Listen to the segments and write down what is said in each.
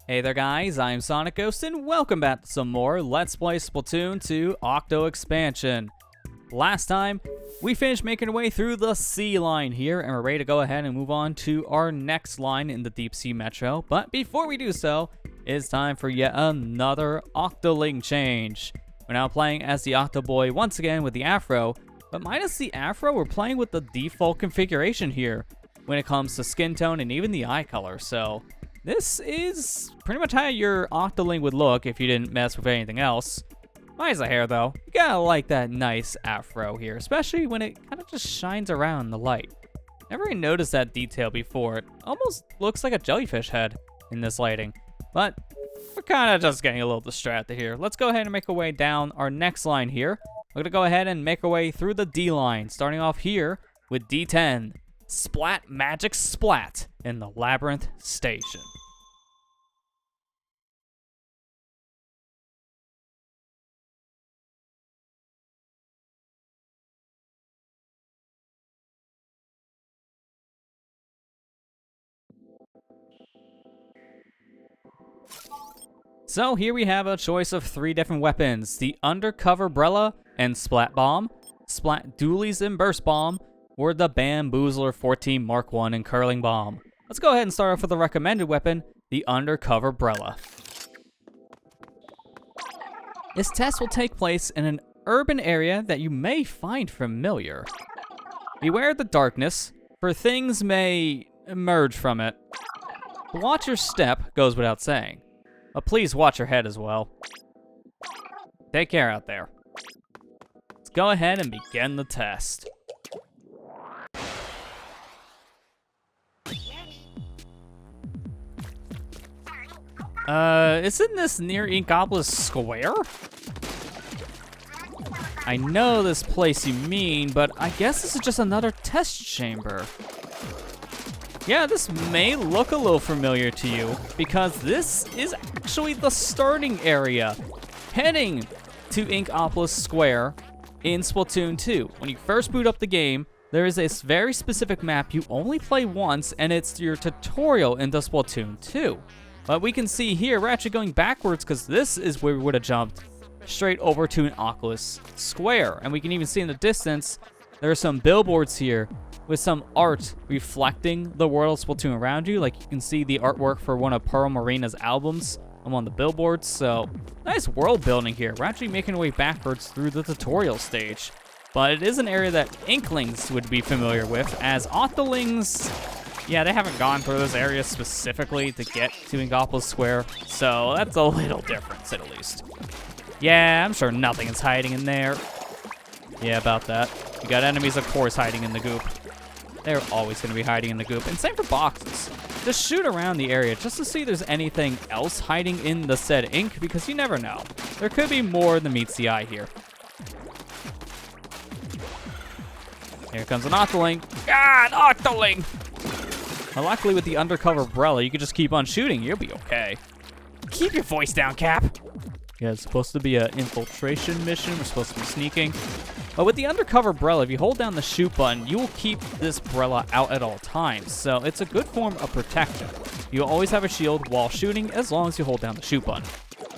Hey there guys, I'm SonicGhost and welcome back to some more Let's Play Splatoon 2 Octo expansion. Last time, we finished making our way through the sea line here and we're ready to go ahead and move on to our next line in the Deep Sea Metro. But before we do so, it's time for yet another Octoling change. We're now playing as the Octo Boy once again with the afro, but minus the afro, we're playing with the default configuration here when it comes to skin tone and even the eye color. So this is pretty much how your Octoling would look if you didn't mess with anything else. Minus the hair though, you gotta like that nice afro here, especially when it kind of just shines around in the light. Never really noticed that detail before. It almost looks like a jellyfish head in this lighting, but we're kind of just getting a little distracted here. Let's go ahead and make our way down our next line here. We're gonna go ahead and make our way through the D line, starting off here with D10. Splat Magic Splat in the Labyrinth Station. So here we have a choice of 3 different weapons: the Undercover Brella and Splat Bomb, Splat Dualies and Burst Bomb, or the Bamboozler 14 Mark 1 and Curling Bomb. Let's go ahead and start off with the recommended weapon, the Undercover Brella. This test will take place in an urban area that you may find familiar. Beware of the darkness, for things may emerge from it. Watch your step goes without saying, but please watch your head as well. Take care out there. Let's go ahead and begin the test. Isn't this near Inkopolis Square? I know this place you mean, but I guess this is just another test chamber. Yeah, this may look a little familiar to you, because this is actually the starting area, heading to Inkopolis Square in Splatoon 2. When you first boot up the game, there is this very specific map you only play once, and it's your tutorial into Splatoon 2. But we can see here, we're actually going backwards because this is where we would have jumped straight over to an Inkopolis Square. And we can even see in the distance, there are some billboards here with some art reflecting the world of Splatoon around you. Like you can see the artwork for one of Pearl Marina's albums on the billboards. So nice world building here. We're actually making our way backwards through the tutorial stage. But it is an area that Inklings would be familiar with, as Octolings, yeah, they haven't gone through this area specifically to get to Inkopolis Square, so that's a little different, at least. Yeah, I'm sure nothing is hiding in there. Yeah, about that. You got enemies, of course, hiding in the goop. They're always going to be hiding in the goop, and same for boxes. Just shoot around the area just to see if there's anything else hiding in the said ink, because you never know. There could be more than meets the eye here. Here comes an Octoling. Ah, an Octoling! Well, luckily with the Undercover Brella, you can just keep on shooting. You'll be okay. Keep your voice down, Cap. Yeah, it's supposed to be an infiltration mission. We're supposed to be sneaking. But with the Undercover Brella, if you hold down the shoot button, you will keep this Brella out at all times. So it's a good form of protection. You'll always have a shield while shooting as long as you hold down the shoot button.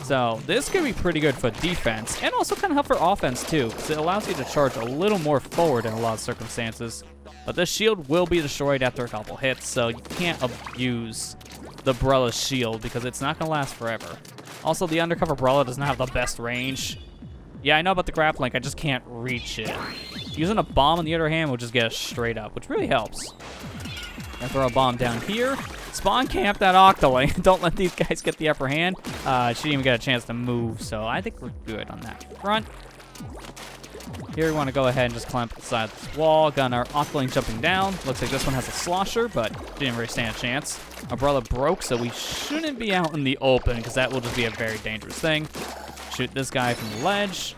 So this could be pretty good for defense and also kind of help for offense too, because it allows you to charge a little more forward in a lot of circumstances. But this shield will be destroyed after a couple hits, so you can't abuse the Brella's shield because it's not going to last forever. Also, the Undercover Brella does not have the best range. Yeah, I know about the grappling, I just can't reach it. Using a bomb on the other hand will just get us straight up, which really helps. I throw a bomb down here. Spawn camp that Octoling. Don't let these guys get the upper hand. She didn't even get a chance to move, so I think we're good on that front. Here we want to go ahead and just climb up the side of this wall. Got our Octoling jumping down. Looks like this one has a slosher, but didn't really stand a chance. Umbrella broke, so we shouldn't be out in the open, because that will just be a very dangerous thing. Shoot this guy from the ledge.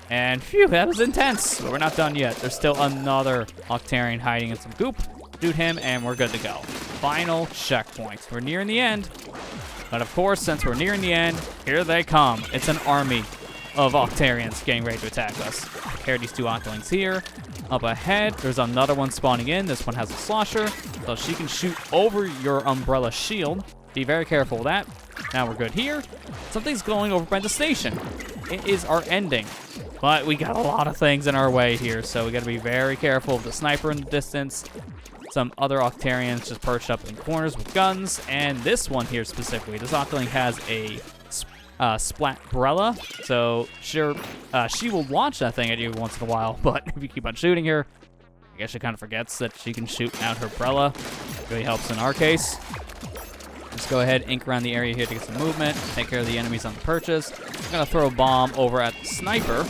And phew, that was intense. But we're not done yet. There's still another Octarian hiding in some goop. Shoot him, and we're good to go. Final checkpoint. We're nearing the end. But of course, since we're nearing the end, here they come. It's an army of Octarians getting ready to attack us. Prepare these 2 Octolings here. Up ahead, there's another one spawning in. This one has a slosher, so she can shoot over your umbrella shield. Be very careful of that. Now we're good here. Something's going over by the station. It is our ending. But we got a lot of things in our way here, so we got to be very careful of the sniper in the distance. Some other Octarians just perched up in corners with guns, and this one here specifically, this Octoling has a Splat umbrella, so sure, she will launch that thing at you once in a while, but if you keep on shooting her, I guess she kind of forgets that she can shoot out her umbrella. Really helps in our case. Just go ahead, ink around the area here to get some movement, take care of the enemies on the perches. I'm going to throw a bomb over at the sniper,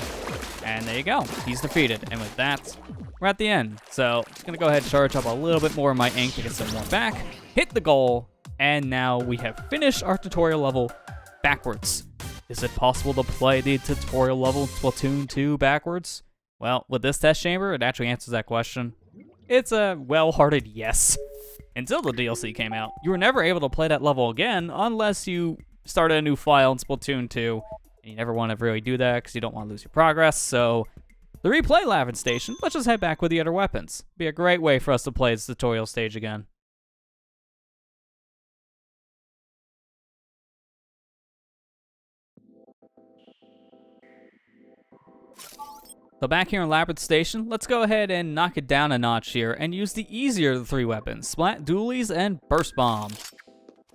and there you go. He's defeated, and with that, we're at the end. So just going to go ahead and charge up a little bit more of my ink to get some more back, hit the goal, and now we have finished our tutorial level backwards. Is it possible to play the tutorial level Splatoon 2 backwards? Well, with this test chamber, it actually answers that question. It's a well-hearted yes. Until the DLC came out, you were never able to play that level again unless you started a new file in Splatoon 2. And you never want to really do that because you don't want to lose your progress. So, to replay Labyrinth Station, let's just head back with the other weapons. Be a great way for us to play this tutorial stage again. So back here in Labyrinth Station, let's go ahead and knock it down a notch here and use the easier of the three weapons, Splat, Dualies, and Burst Bomb.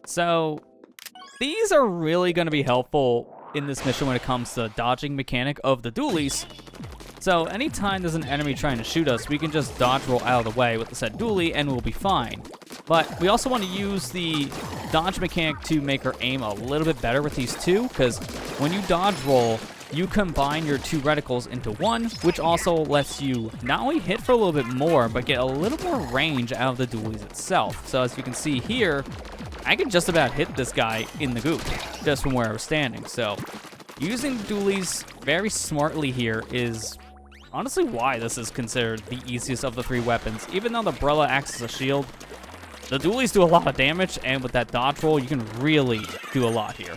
So these are really going to be helpful in this mission when it comes to the dodging mechanic of the Dualies. So anytime there's an enemy trying to shoot us, we can just dodge roll out of the way with the said dually and we'll be fine. But we also want to use the dodge mechanic to make our aim a little bit better with these two, because when you dodge roll, you combine your two reticles into one, which also lets you not only hit for a little bit more, but get a little more range out of the dualies itself. So as you can see here, I can just about hit this guy in the goop, just from where I was standing. So using the dualies very smartly here is honestly why this is considered the easiest of the three weapons. Even though the umbrella acts as a shield, the dualies do a lot of damage, and with that dodge roll, you can really do a lot here.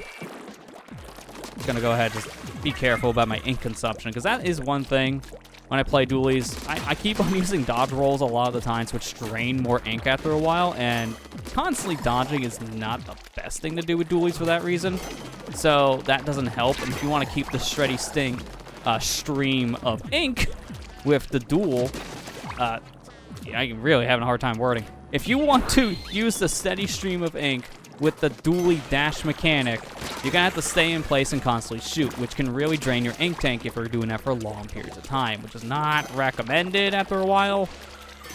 I'm gonna go ahead and just be careful about my ink consumption, because that is one thing when I play dualies. I keep on using dodge rolls a lot of the times, which drain more ink after a while, and constantly dodging is not the best thing to do with dualies for that reason. So that doesn't help, and if you want to keep the steady stream of ink with the dual, I'm really having a hard time wording. If you want to use the steady stream of ink with the dually dash mechanic, you're gonna have to stay in place and constantly shoot, which can really drain your ink tank if you're doing that for long periods of time, which is not recommended after a while.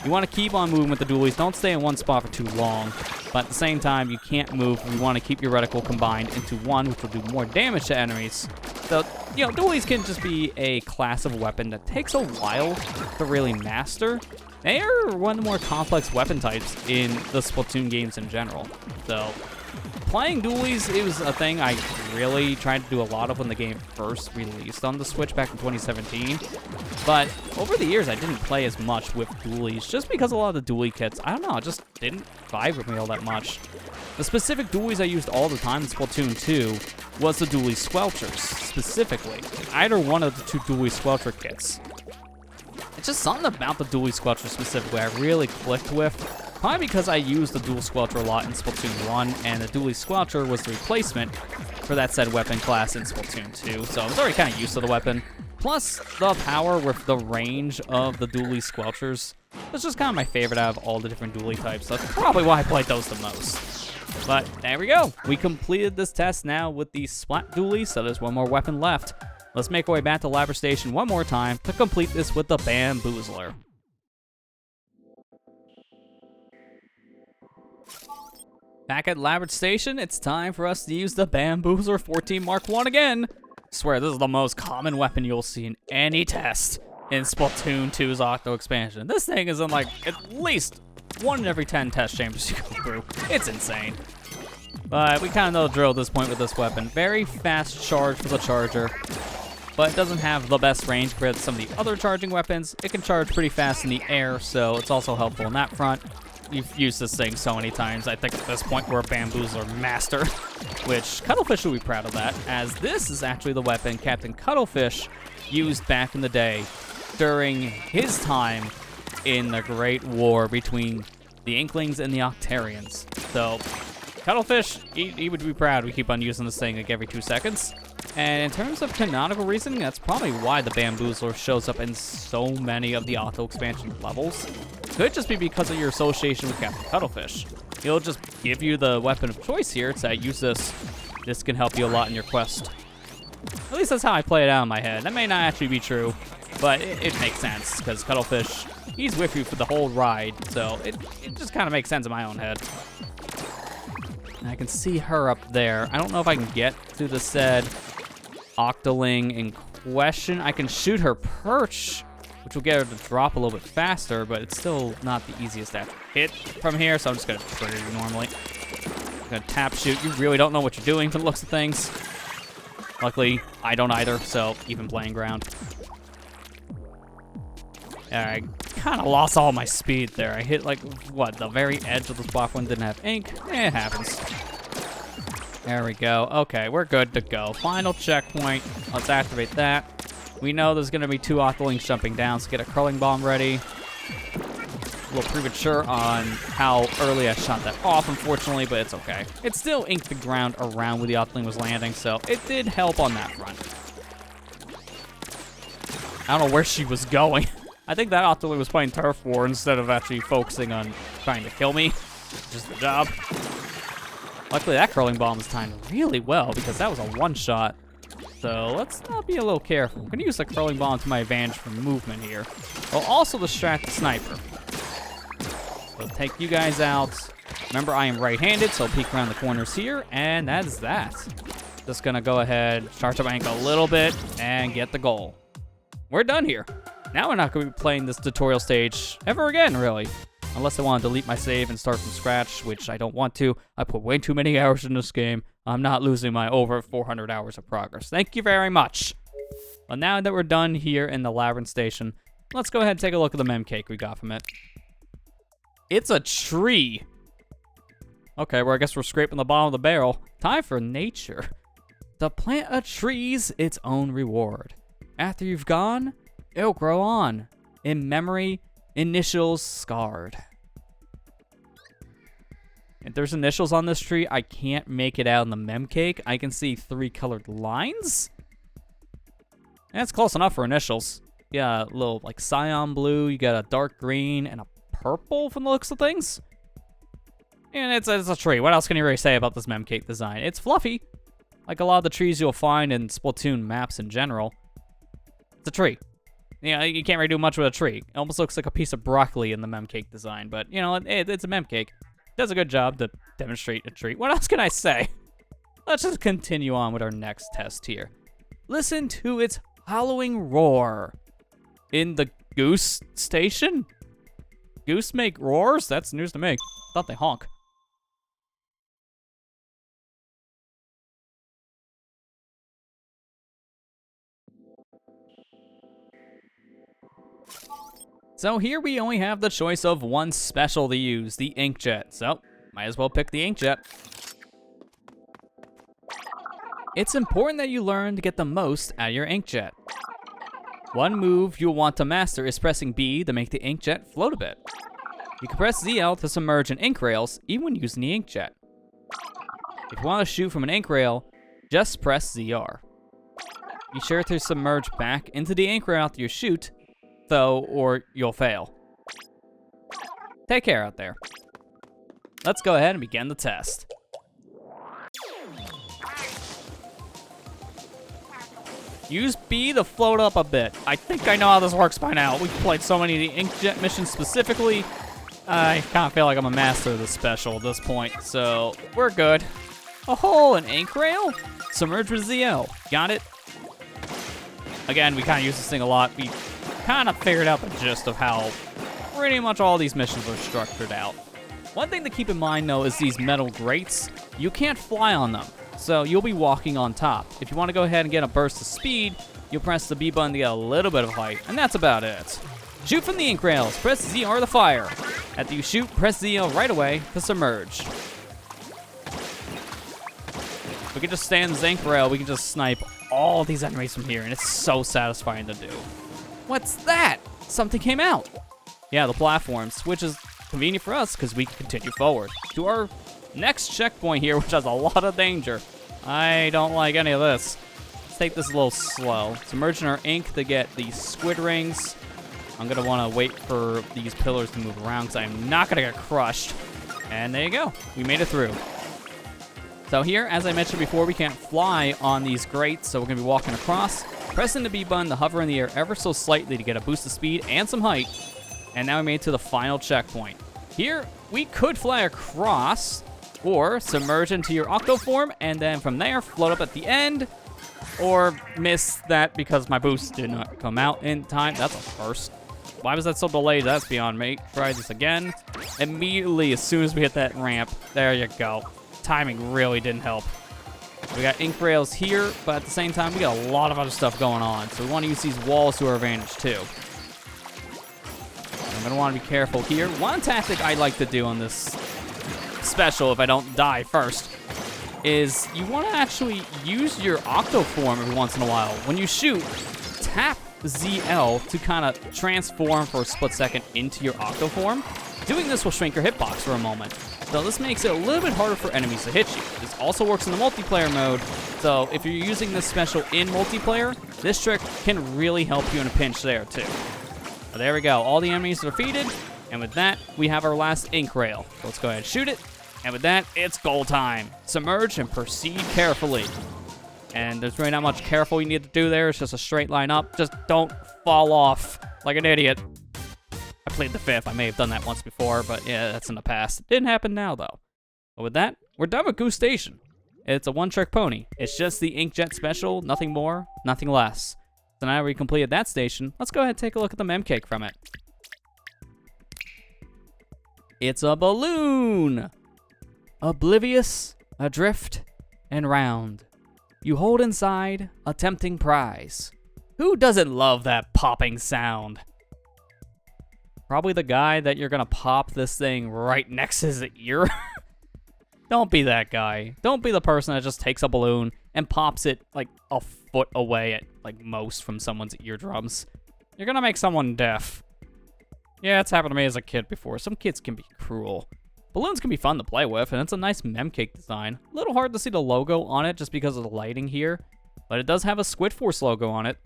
You want to keep on moving with the dualies. Don't stay in one spot for too long, but at the same time, you can't move. You want to keep your reticle combined into one, which will do more damage to enemies. So, you know, dualies can just be a class of weapon that takes a while to really master. They are one of the more complex weapon types in the Splatoon games in general. So, playing dualies, it was a thing I really tried to do a lot of when the game first released on the Switch back in 2017. But over the years, I didn't play as much with dualies just because a lot of the dually kits, I don't know, it just didn't vibe with me all that much. The specific dualies I used all the time in Splatoon 2 was the dually squelchers, specifically. Either one of the two dually squelcher kits. It's just something about the dually squelcher specifically I really clicked with. Probably because I used the dual squelcher a lot in Splatoon 1, and the dually squelcher was the replacement for that said weapon class in Splatoon 2, so I was already kind of used to the weapon. Plus, the power with the range of the dually squelchers was just kind of my favorite out of all the different dually types, so that's probably why I played those the most. But there we go. We completed this test now with the Splat dually, so there's one more weapon left. Let's make our way back to Labyrinth Station one more time to complete this with the Bamboozler. Back at Labyrinth Station, it's time for us to use the Bamboozler 14 Mark 1 again. I swear, this is the most common weapon you'll see in any test in Splatoon 2's Octo expansion. This thing is in like at least 1 in every 10 test chambers you go through. It's insane. But we kind of know the drill at this point with this weapon. Very fast charge for the charger, but it doesn't have the best range compared to some of the other charging weapons. It can charge pretty fast in the air, so it's also helpful in that front. We've used this thing so many times. I think at this point we're a Bamboozler master, which Cuttlefish will be proud of that, as this is actually the weapon Captain Cuttlefish used back in the day during his time in the Great War between the Inklings and the Octarians. So Cuttlefish, he would be proud we keep on using this thing like every 2 seconds. And in terms of canonical reasoning, that's probably why the Bamboozler shows up in so many of the Octo expansion levels. Could just be because of your association with Captain Cuttlefish. He'll just give you the weapon of choice here. It's that use this. This can help you a lot in your quest. At least that's how I play it out in my head. That may not actually be true, but it makes sense because Cuttlefish, he's with you for the whole ride. So it just kind of makes sense in my own head. And I can see her up there. I don't know if I can get to the said Octoling in question. I can shoot her perch, which will get her to drop a little bit faster, but it's still not the easiest to hit from here, so I'm just gonna trigger you normally. I'm gonna tap shoot. You really don't know what you're doing from the looks of things. Luckily, I don't either, so even playing ground. I kind of lost all my speed there. I hit, like, what, the very edge of the platform, didn't have ink. It happens. There we go. Okay, we're good to go. Final checkpoint. Let's activate that. We know there's going to be 2 Octolings jumping down, so get a curling bomb ready. A little premature on how early I shot that off, unfortunately, but it's okay. It still inked the ground around where the Octoling was landing, so it did help on that front. I don't know where she was going. I think that Octoling was playing turf war instead of actually focusing on trying to kill me. Just the job. Luckily, that curling bomb was timed really well because that was a one-shot. So let's be a little careful. I'm going to use the curling bomb to my advantage for movement here. I'll also distract the sniper. So take you guys out. Remember, I am right-handed, so I'll peek around the corners here, and that is that. Just going to go ahead, charge up my ankle a little bit, and get the goal. We're done here. Now we're not going to be playing this tutorial stage ever again, really. Unless I want to delete my save and start from scratch, which I don't want to. I put way too many hours in this game. I'm not losing my over 400 hours of progress. Thank you very much. Well, now that we're done here in the Labyrinth Station, let's go ahead and take a look at the mem cake we got from it. It's a tree. Okay, well, I guess we're scraping the bottom of the barrel. Time for nature. To plant a tree's its own reward. After you've gone, it'll grow on. In memory, initials scarred. If there's initials on this tree, I can't make it out in the mem cake. I can see 3 colored lines. That's close enough for initials. Yeah, a little like cyan blue. You got a dark green and a purple from the looks of things. And it's a tree. What else can you really say about this mem cake design? It's fluffy, like a lot of the trees you'll find in Splatoon maps in general. It's a tree. You know, you can't really do much with a tree. It almost looks like a piece of broccoli in the mem cake design, but, you know, it's a mem cake. It does a good job to demonstrate a tree. What else can I say? Let's just continue on with our next test here. Listen to its hollowing roar. In the Goose station? Goose make roars? That's news to me. Thought they honk. So here we only have the choice of one special to use, the inkjet. So, might as well pick the inkjet. It's important that you learn to get the most out of your inkjet. One move you'll want to master is pressing B to make the inkjet float a bit. You can press ZL to submerge in ink rails, even when using the inkjet. If you want to shoot from an ink rail, just press ZR. Be sure to submerge back into the ink rail after you shoot, though, or you'll fail. Take care out there. Let's go ahead and begin the test. Use B to float up a bit. I think I know how this works by now. We've played so many of the inkjet missions specifically. I kind of feel like I'm a master of this special at this point, so we're good. Oh, an ink rail? Submerge with ZL. Got it? Again, we kind of use this thing a lot. We kind of figured out the gist of how pretty much all these missions are structured out. One thing to keep in mind, though, is these metal grates. You can't fly on them, so you'll be walking on top. If you want to go ahead and get a burst of speed, you'll press the B button to get a little bit of height, and that's about it. Shoot from the ink rails. Press ZR to fire. After you shoot, press ZL right away to submerge. We can just stay on the ink rail. We can just snipe all these enemies from here, and it's so satisfying to do. What's that? Something came out. Yeah, the platforms, which is convenient for us because we can continue forward to our Next checkpoint here, which has a lot of danger. I don't like any of this. Let's take this a little slow. Submerge in our ink to get these squid rings. I'm going to want to wait for these pillars to move around because I'm not going to get crushed. And there you go. We made it through. So here, as I mentioned before, we can't fly on these grates, so we're going to be walking across. Pressing the B button to hover in the air ever so slightly to get a boost of speed and some height. And now we made it to the final checkpoint. Here, we could fly across or submerge into your Octo form, and then from there, float up at the end. Or miss that because my boost did not come out in time. That's a first. Why was that so delayed? That's beyond me. Try this again. Immediately, as soon as we hit that ramp, there you go. Timing really didn't help. We got ink rails here, but at the same time, we got a lot of other stuff going on. So we want to use these walls to our advantage, too. I'm going to want to be careful here. One tactic I like to do on this special, if I don't die first, is you want to actually use your Octo form every once in a while. When you shoot, tap ZL to kind of transform for a split second into your Octo form. Doing this will shrink your hitbox for a moment. So this makes it a little bit harder for enemies to hit you. This also works in the multiplayer mode. So if you're using this special in multiplayer, this trick can really help you in a pinch there too. But there we go. All the enemies are defeated. And with that, we have our last ink rail. So let's go ahead and shoot it. And with that, it's goal time. Submerge and proceed carefully. And there's really not much careful you need to do there. It's just a straight line up. Just don't fall off like an idiot. I played the 5th. I may have done that once before, but yeah, that's in the past. It didn't happen now, though. But with that, we're done with Goose Station. It's a one-trick pony. It's just the Inkjet special, nothing more, nothing less. So now we completed that station, let's go ahead and take a look at the mem cake from it. It's a balloon! Oblivious, adrift, and round. You hold inside a tempting prize. Who doesn't love that popping sound? Probably the guy that you're gonna pop this thing right next to his ear. Don't be that guy. Don't be the person that just takes a balloon and pops it like a foot away at like most from someone's eardrums. You're gonna make someone deaf. Yeah, it's happened to me as a kid before. Some kids can be cruel. Balloons can be fun to play with, and it's a nice mem cake design. A little hard to see the logo on it just because of the lighting here, but it does have a Squid Force logo on it.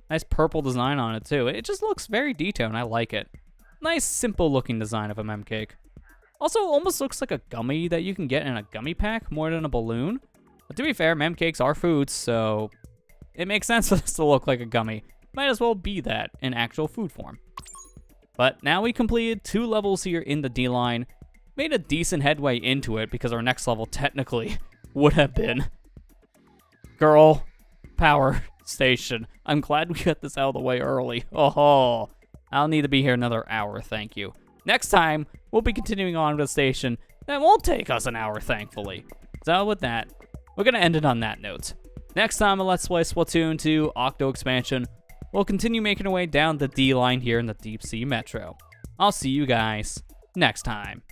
Nice purple design on it too. It just looks very detailed, and I like it. Nice, simple looking design of a mem cake. Also, almost looks like a gummy that you can get in a gummy pack more than a balloon. But to be fair, mem cakes are foods, so it makes sense for this to look like a gummy. Might as well be that in actual food form. But now we completed 2 levels here in the D-line. Made a decent headway into it because our next level technically would have been Girl Power Station. I'm glad we got this out of the way early. Oh, I'll need to be here another hour, thank you. Next time, we'll be continuing on with the station. That won't take us an hour, thankfully. So with that, we're going to end it on that note. Next time on Let's Play Splatoon 2 Octo Expansion, we'll continue making our way down the D-line here in the Deep Sea Metro. I'll see you guys next time.